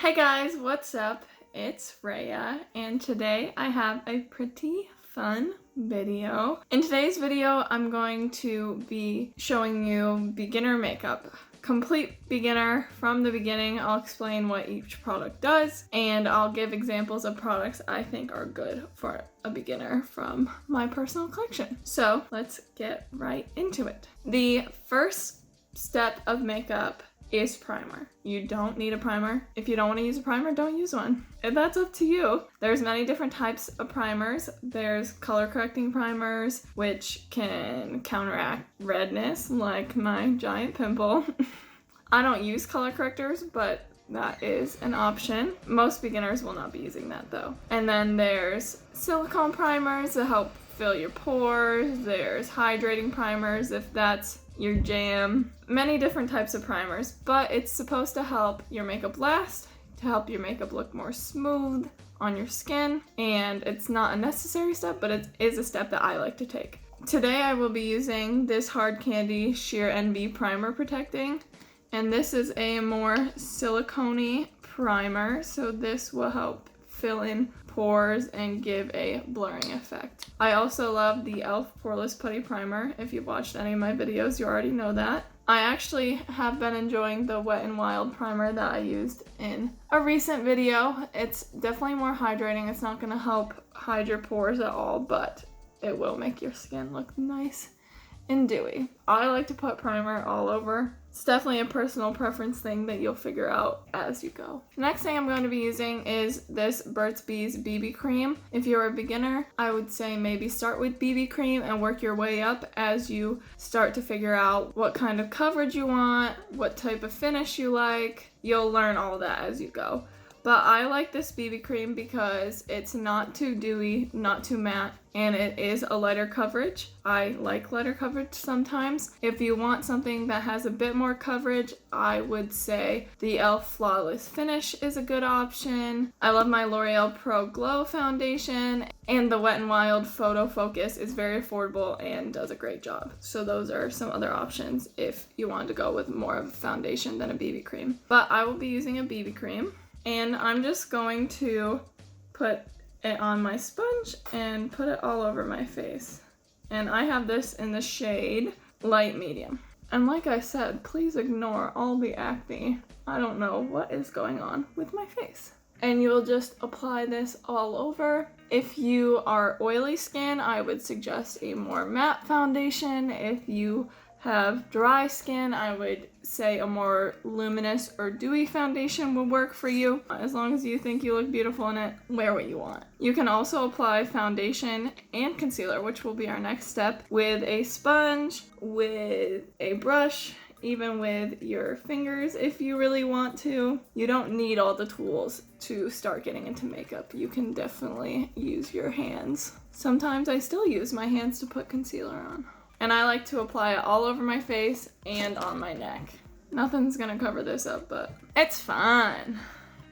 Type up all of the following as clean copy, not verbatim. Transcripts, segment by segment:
Hey guys, what's up? It's Raya, and today I have a pretty fun video. In today's video, I'm going to be showing you beginner makeup. Complete beginner from the beginning. I'll explain what each product does, and I'll give examples of products I think are good for a beginner from my personal collection. So let's get right into it. The first step of makeup is primer. You don't need a primer. If you don't want to use a primer, don't use one. And that's up to you. There's many different types of primers. There's color correcting primers, which can counteract redness, like my giant pimple. I don't use color correctors, but that is an option. Most beginners will not be using that though. And then there's silicone primers that help fill your pores. There's hydrating primers if that's your jam. Many different types of primers, but it's supposed to help your makeup last, to help your makeup look more smooth on your skin, and it's not a necessary step, but it is a step that I like to take. Today I will be using this Hard Candy Sheer NB Primer Protecting, and this is a more silicone-y primer, so this will help fill in pores and give a blurring effect. I also love the e.l.f. Poreless Putty Primer. If you've watched any of my videos, you already know that. I actually have been enjoying the Wet n Wild primer that I used in a recent video. It's definitely more hydrating. It's not going to help hide your pores at all, but it will make your skin look nice and dewy. I like to put primer all over. It's definitely a personal preference thing that you'll figure out as you go. The next thing I'm going to be using is this Burt's Bees BB cream. If you're a beginner, I would say maybe start with BB cream and work your way up as you start to figure out what kind of coverage you want, what type of finish you like. You'll learn all that as you go. But I like this BB cream because it's not too dewy, not too matte, and it is a lighter coverage. I like lighter coverage sometimes. If you want something that has a bit more coverage, I would say the e.l.f. Flawless Finish is a good option. I love my L'Oreal Pro Glow foundation, and the Wet n Wild Photo Focus is very affordable and does a great job. So those are some other options if you want to go with more of a foundation than a BB cream. But I will be using a BB cream. And I'm just going to put it on my sponge and put it all over my face. And I have this in the shade Light Medium. And like I said, please ignore all the acne. I don't know what is going on with my face. And you'll just apply this all over. If you are oily skin, I would suggest a more matte foundation. If you have dry skin, I would say a more luminous or dewy foundation would work for you. As long as you think you look beautiful in it, wear what you want. You can also apply foundation and concealer, which will be our next step, with a sponge, with a brush, even with your fingers if you really want to. You don't need all the tools to start getting into makeup. You can definitely use your hands. Sometimes I still use my hands to put concealer on. And I like to apply it all over my face and on my neck. Nothing's gonna cover this up, but it's fine.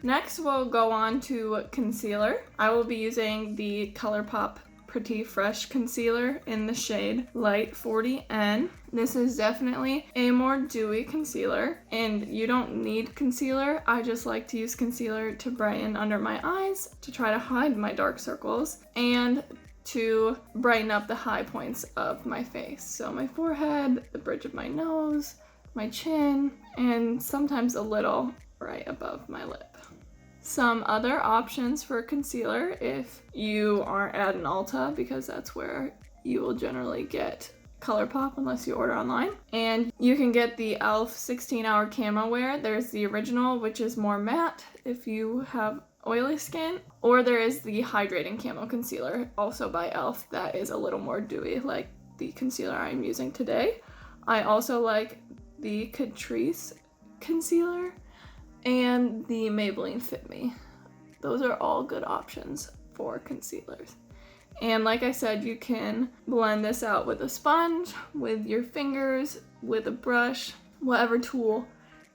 Next, we'll go on to concealer. I will be using the ColourPop Pretty Fresh Concealer in the shade Light 40N. This is definitely a more dewy concealer, and you don't need concealer. I just like to use concealer to brighten under my eyes, to try to hide my dark circles, and to brighten up the high points of my face. So my forehead, the bridge of my nose, my chin, and sometimes a little right above my lip. Some other options for concealer if you aren't at an Ulta, because that's where you will generally get ColourPop unless you order online. And you can get the e.l.f. 16-Hour Camo Wear. There's the original, which is more matte if you have oily skin, or there is the Hydrating Camo Concealer, also by e.l.f. that is a little more dewy, like the concealer I'm using today. I also like the Catrice concealer and the Maybelline Fit Me. Those are all good options for concealers. And like I said, you can blend this out with a sponge, with your fingers, with a brush, whatever tool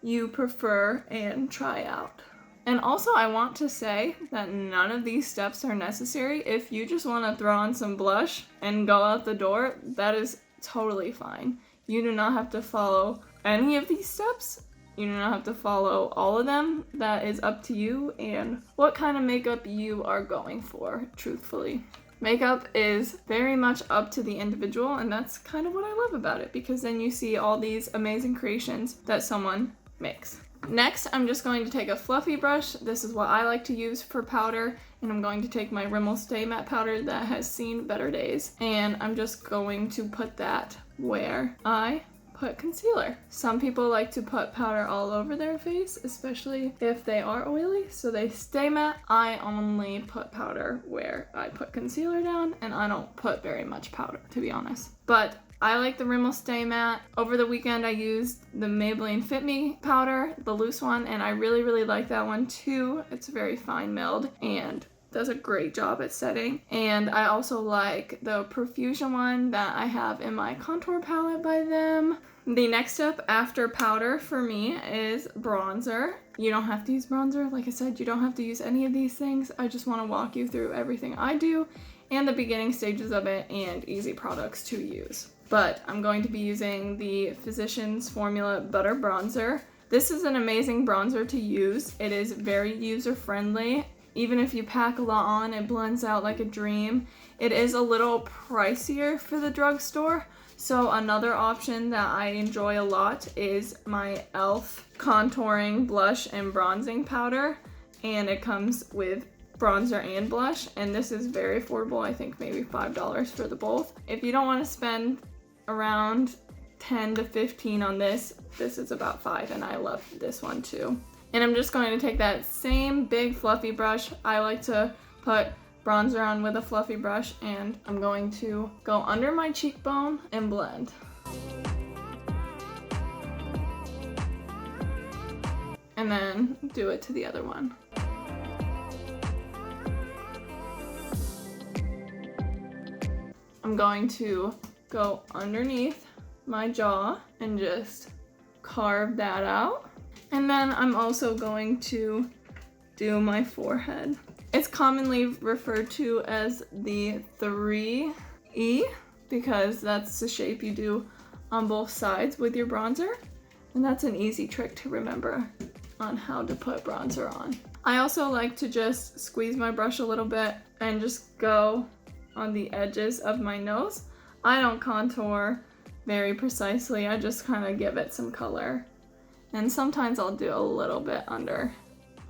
you prefer, and try out. And also, I want to say that none of these steps are necessary. If you just want to throw on some blush and go out the door, that is totally fine. You do not have to follow any of these steps. You do not have to follow all of them. That is up to you and what kind of makeup you are going for, truthfully. Makeup is very much up to the individual, and that's kind of what I love about it, because then you see all these amazing creations that someone makes. Next, I'm just going to take a fluffy brush. This is what I like to use for powder, and I'm going to take my Rimmel Stay Matte powder that has seen better days, and I'm just going to put that where I put concealer. Some people like to put powder all over their face, especially if they are oily, so they stay matte. I only put powder where I put concealer down, and I don't put very much powder, to be honest. But I like the Rimmel Stay Matte. Over the weekend I used the Maybelline Fit Me powder, the loose one, and I really like that one too. It's very fine milled and does a great job at setting. And I also like the Profusion one that I have in my contour palette by them. The next step after powder for me is bronzer. You don't have to use bronzer. Like I said, you don't have to use any of these things. I just want to walk you through everything I do and the beginning stages of it and easy products to use. But I'm going to be using the Physicians Formula Butter Bronzer. This is an amazing bronzer to use. It is very user-friendly. Even if you pack a lot on, it blends out like a dream. It is a little pricier for the drugstore, so another option that I enjoy a lot is my e.l.f. contouring blush and bronzing powder, and it comes with bronzer and blush, and this is very affordable. I think maybe $5 for the both. If you don't want to spend around 10 to 15 on this, this is about $5, and I love this one too. And I'm just going to take that same big fluffy brush. I like to put bronzer on with a fluffy brush, and I'm going to go under my cheekbone and blend. And then do it to the other one. I'm going to go underneath my jaw and just carve that out. And then I'm also going to do my forehead. It's commonly referred to as the 3E because that's the shape you do on both sides with your bronzer. And that's an easy trick to remember on how to put bronzer on. I also like to just squeeze my brush a little bit and just go on the edges of my nose. I don't contour very precisely, I just kind of give it some color. And sometimes I'll do a little bit under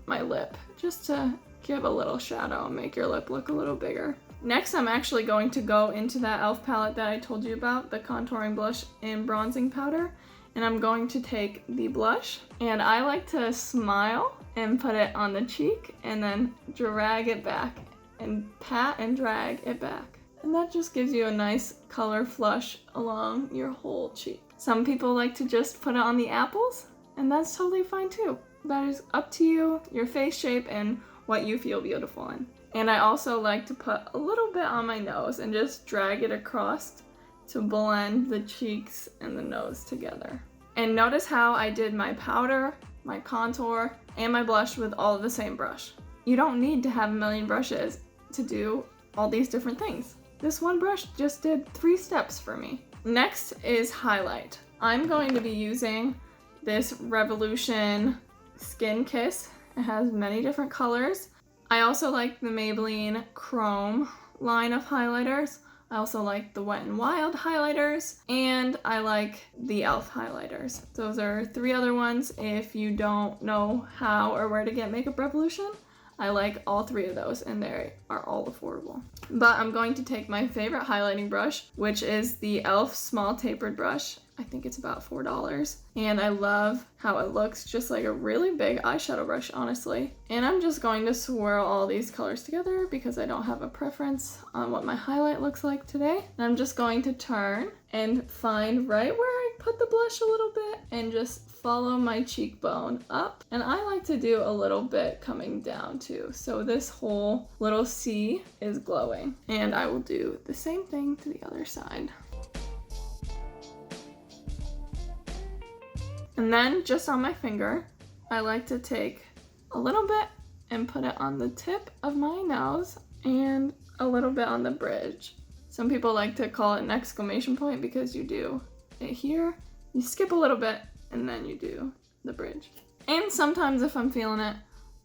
my lip just to give a little shadow and make your lip look a little bigger. Next, I'm actually going to go into that e.l.f. palette that I told you about, the contouring blush and bronzing powder. And I'm going to take the blush, and I like to smile and put it on the cheek and then drag it back and pat and drag it back. And that just gives you a nice color flush along your whole cheek. Some people like to just put it on the apples, and that's totally fine too. That is up to you, your face shape, and what you feel beautiful in. And I also like to put a little bit on my nose and just drag it across to blend the cheeks and the nose together. And notice how I did my powder, my contour, and my blush with all of the same brush. You don't need to have a million brushes to do all these different things. This one brush just did 3 steps for me. Next is highlight. I'm going to be using this Revolution Skin Kiss. It has many different colors. I also like the Maybelline Chrome line of highlighters. I also like the Wet n Wild highlighters, and I like the e.l.f. highlighters. Those are 3 other ones. If you don't know how or where to get Makeup Revolution, I like all 3 of those, and they are all affordable. But I'm going to take my favorite highlighting brush, which is the e.l.f. Small Tapered Brush. I think it's about $4. And I love how it looks just like a really big eyeshadow brush, honestly. And I'm just going to swirl all these colors together because I don't have a preference on what my highlight looks like today. And I'm just going to turn and find right where I put the blush a little bit and just follow my cheekbone up. And I like to do a little bit coming down too. So this whole little C is glowing. And I will do the same thing to the other side. And then just on my finger, I like to take a little bit and put it on the tip of my nose and a little bit on the bridge. Some people like to call it an exclamation point because you do it here, you skip a little bit, and then you do the bridge. And sometimes if I'm feeling it,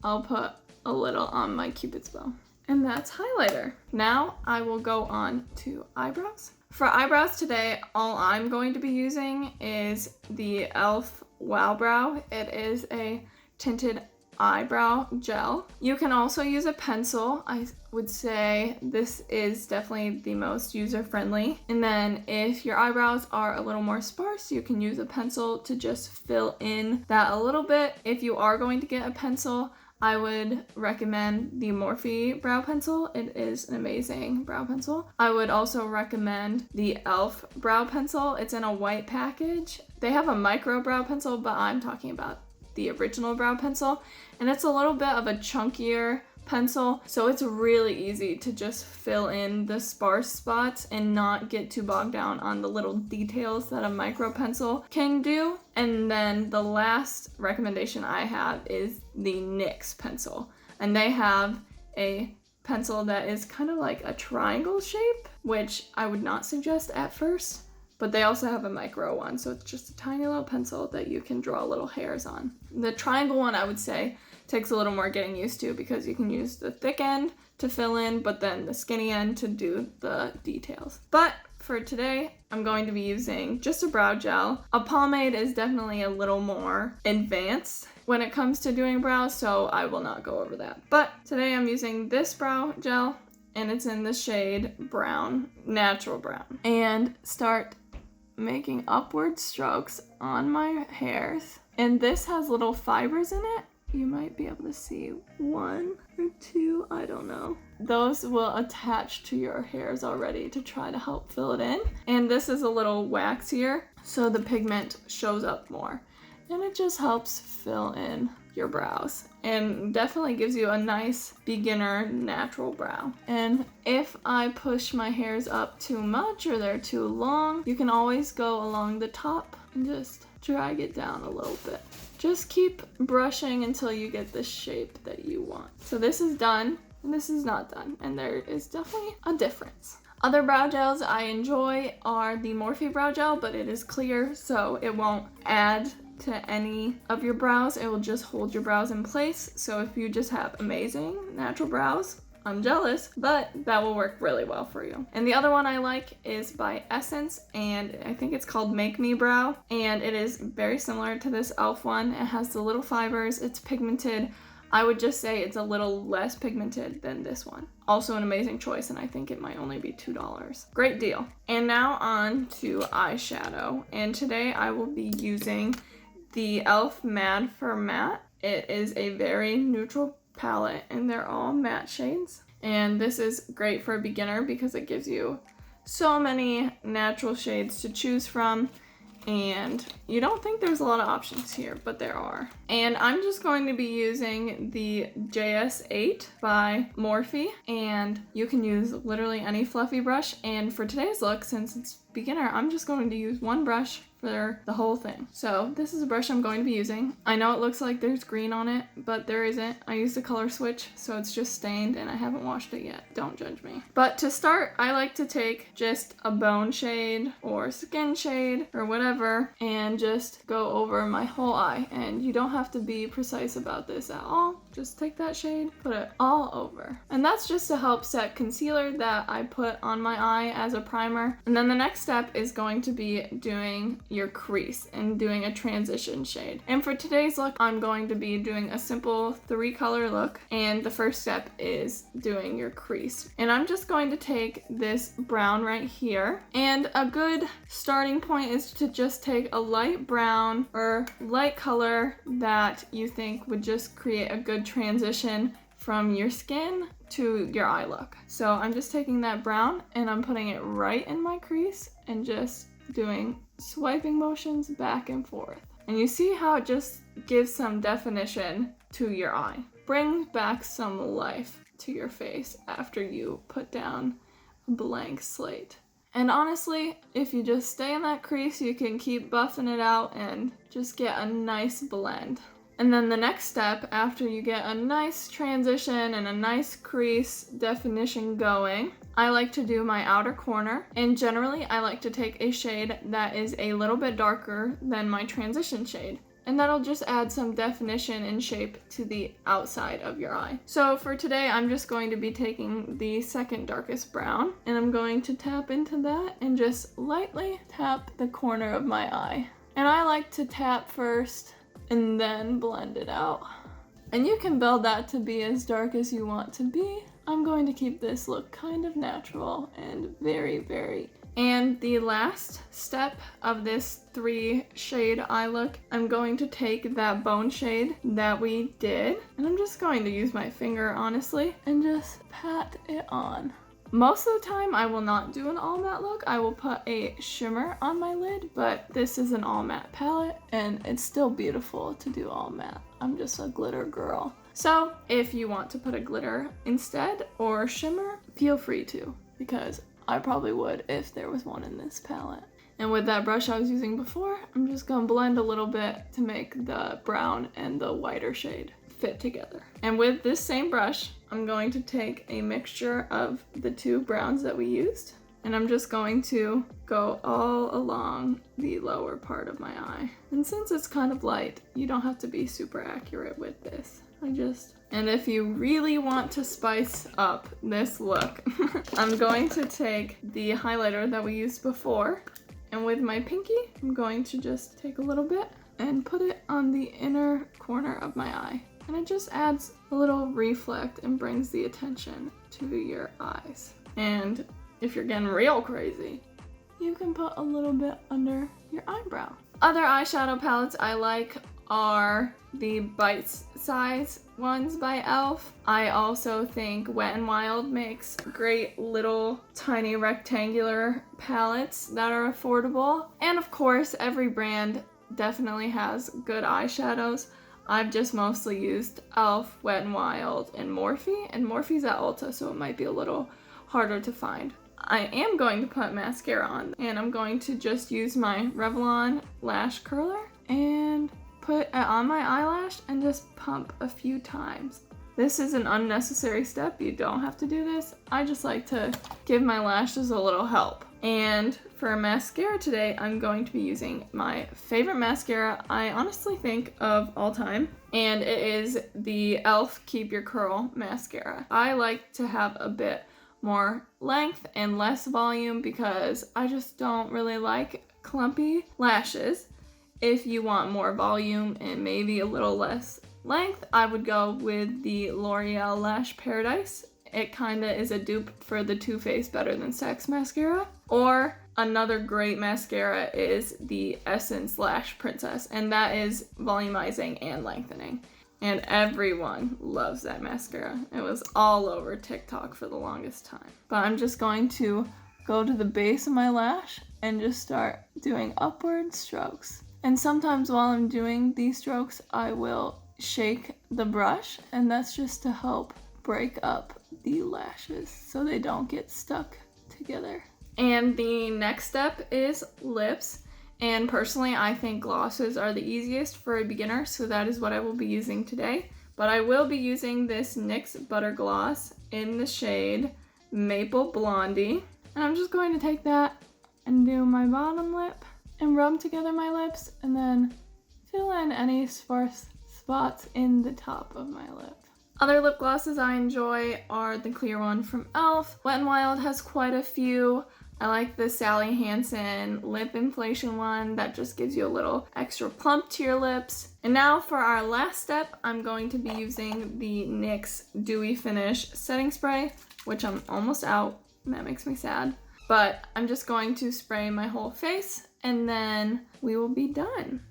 I'll put a little on my Cupid's bow. And that's highlighter. Now I will go on to eyebrows. For eyebrows today, all I'm going to be using is the e.l.f. Wow Brow. It is a tinted eyebrow gel. You can also use a pencil. I would say this is definitely the most user-friendly. And then if your eyebrows are a little more sparse, you can use a pencil to just fill in that a little bit. If you are going to get a pencil, I would recommend the Morphe brow pencil. It is an amazing brow pencil. I would also recommend the e.l.f. brow pencil. It's in a white package. They have a micro brow pencil, but I'm talking about the original brow pencil. And it's a little bit of a chunkier pencil, so it's really easy to just fill in the sparse spots and not get too bogged down on the little details that a micro pencil can do. And then the last recommendation I have is the NYX pencil, and they have a pencil that is kind of like a triangle shape, which I would not suggest at first, but they also have a micro one, so it's just a tiny little pencil that you can draw little hairs on. The triangle one, I would say, takes a little more getting used to because you can use the thick end to fill in, but then the skinny end to do the details. But for today, I'm going to be using just a brow gel. A pomade is definitely a little more advanced when it comes to doing brows, so I will not go over that. But today I'm using this brow gel, and it's in the shade brown, natural brown. And start making upward strokes on my hairs. And this has little fibers in it. You might be able to see 1 or 2, I don't know. Those will attach to your hairs already to try to help fill it in. And this is a little waxier, so the pigment shows up more. And it just helps fill in your brows and definitely gives you a nice beginner natural brow. And if I push my hairs up too much or they're too long, you can always go along the top and just drag it down a little bit. Just keep brushing until you get the shape that you want. So this is done and this is not done, and there is definitely a difference. Other brow gels I enjoy are the Morphe brow gel, but it is clear, so it won't add to any of your brows. It will just hold your brows in place. So if you just have amazing natural brows, I'm jealous, but that will work really well for you. And the other one I like is by Essence, and I think it's called Make Me Brow, and it is very similar to this e.l.f. one. It has the little fibers, it's pigmented. I would just say it's a little less pigmented than this one. Also an amazing choice, and I think it might only be $2. Great deal. And now on to eyeshadow, and today I will be using the e.l.f. Mad for Matte. It is a very neutral palette, and they're all matte shades. And this is great for a beginner because it gives you so many natural shades to choose from, and you don't think there's a lot of options here, but there are. And I'm just going to be using the JS8 by Morphe, and you can use literally any fluffy brush. And for today's look, since it's beginner, I'm just going to use one brush for the whole thing. So this is a brush I'm going to be using. I know it looks like there's green on it, but there isn't. I used a color switch, so it's just stained and I haven't washed it yet. Don't judge me. But to start, I like to take just a bone shade or skin shade or whatever and just go over my whole eye. And you don't have to be precise about this at all. Just take that shade, put it all over. And that's just to help set concealer that I put on my eye as a primer. And then the next step is going to be doing your crease and doing a transition shade. And for today's look, I'm going to be doing a simple 3-color look. And the first step is doing your crease. And I'm just going to take this brown right here. And a good starting point is to just take a light brown or light color that you think would just create a good transition from your skin to your eye look. So I'm just taking that brown and I'm putting it right in my crease and just doing swiping motions back and forth. And you see how it just gives some definition to your eye. Brings back some life to your face after you put down a blank slate. And honestly, if you just stay in that crease, you can keep buffing it out and just get a nice blend. And then the next step, after you get a nice transition and a nice crease definition going, I like to do my outer corner. And generally, I like to take a shade that is a little bit darker than my transition shade. and that'll just add some definition and shape to the outside of your eye. So for today, I'm just going to be taking the second darkest brown, and I'm going to tap into that and just lightly tap the corner of my eye. And I like to tap first and then blend it out. And you can build that to be as dark as you want to be. I'm going to keep this look kind of natural and very. And the last step of this 3-shade eye look, I'm going to take that bone shade that we did, and I'm just going to use my finger, honestly, and just pat it on. Most of the time, I will not do an all matte look. I will put a shimmer on my lid, but this is an all matte palette, and it's still beautiful to do all matte. I'm just a glitter girl. So if you want to put a glitter instead or shimmer, feel free to, because I probably would if there was one in this palette. And with that brush I was using before, I'm just gonna blend a little bit to make the brown and the whiter shade fit together. And with this same brush, I'm going to take a mixture of the 2 browns that we used, and I'm just going to go all along the lower part of my eye. And since it's kind of light, you don't have to be super accurate with this. And if you really want to spice up this look, I'm going to take the highlighter that we used before, and with my pinky, I'm going to just take a little bit and put it on the inner corner of my eye. And it just adds a little reflect and brings the attention to your eyes. And if you're getting real crazy, you can put a little bit under your eyebrow. Other eyeshadow palettes I like are the bite-size ones by e.l.f. I also think Wet n Wild makes great little tiny rectangular palettes that are affordable. And of course, every brand definitely has good eyeshadows. I've just mostly used e.l.f., Wet n Wild, and Morphe, and Morphe's at Ulta, so it might be a little harder to find. I am going to put mascara on, and I'm going to just use my Revlon lash curler and put it on my eyelash and just pump a few times. This is an unnecessary step. You don't have to do this. I just like to give my lashes a little help. And for mascara today, I'm going to be using my favorite mascara I honestly think of all time, and it is the e.l.f. Keep Your Curl mascara. I like to have a bit more length and less volume because I just don't really like clumpy lashes. If you want more volume and maybe a little less length, I would go with the L'Oreal Lash Paradise. It kinda is a dupe for the Too Faced Better Than Sex mascara. Or another great mascara is the Essence Lash Princess, and that is volumizing and lengthening. And everyone loves that mascara. It was all over TikTok for the longest time. But I'm just going to go to the base of my lash and just start doing upward strokes. And sometimes while I'm doing these strokes, I will shake the brush, and that's just to help break up the lashes so they don't get stuck together. And the next step is lips. And personally, I think glosses are the easiest for a beginner, so that is what I will be using today. But I will be using this NYX Butter Gloss in the shade Maple Blondie. And I'm just going to take that and do my bottom lip and rub together my lips and then fill in any sparse spots in the top of my lip. Other lip glosses I enjoy are the clear one from e.l.f. Wet n Wild has quite a few. I like the Sally Hansen lip inflation one that just gives you a little extra plump to your lips. And now for our last step, I'm going to be using the NYX Dewy Finish Setting Spray, which I'm almost out, and that makes me sad. But I'm just going to spray my whole face, and then we will be done.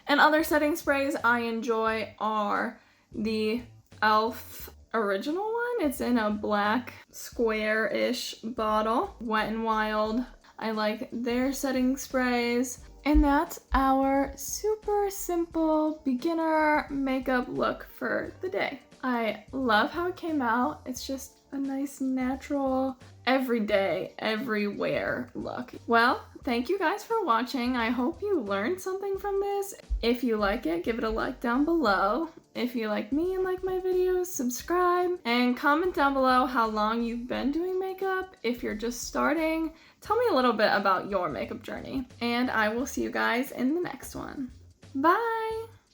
And other setting sprays I enjoy are the e.l.f. original one. It's in a black square-ish bottle. Wet n Wild, I like their setting sprays. And that's our super simple beginner makeup look for the day. I love how it came out. It's just a nice, natural, everyday, everywhere look. Well, thank you guys for watching. I hope you learned something from this. If you like it, give it a like down below. If you like me and like my videos, subscribe and comment down below how long you've been doing makeup. If you're just starting, tell me a little bit about your makeup journey. And I will see you guys in the next one. Bye!